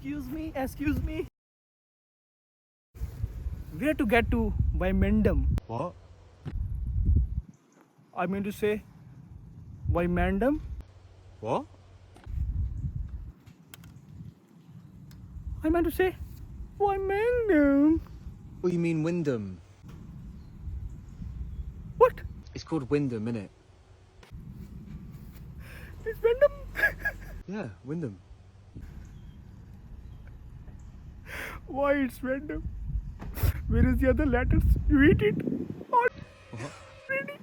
Excuse me. Where to get to Wymondham? What? I mean to say Wymondham. What? I meant to say Wymondham. Oh, you mean Wymondham? What? It's called Wymondham, innit? It's Wyndham. Yeah, Wymondham. Why it's Wyndham? Where is the other letters? You eat it. Oh, What? ready?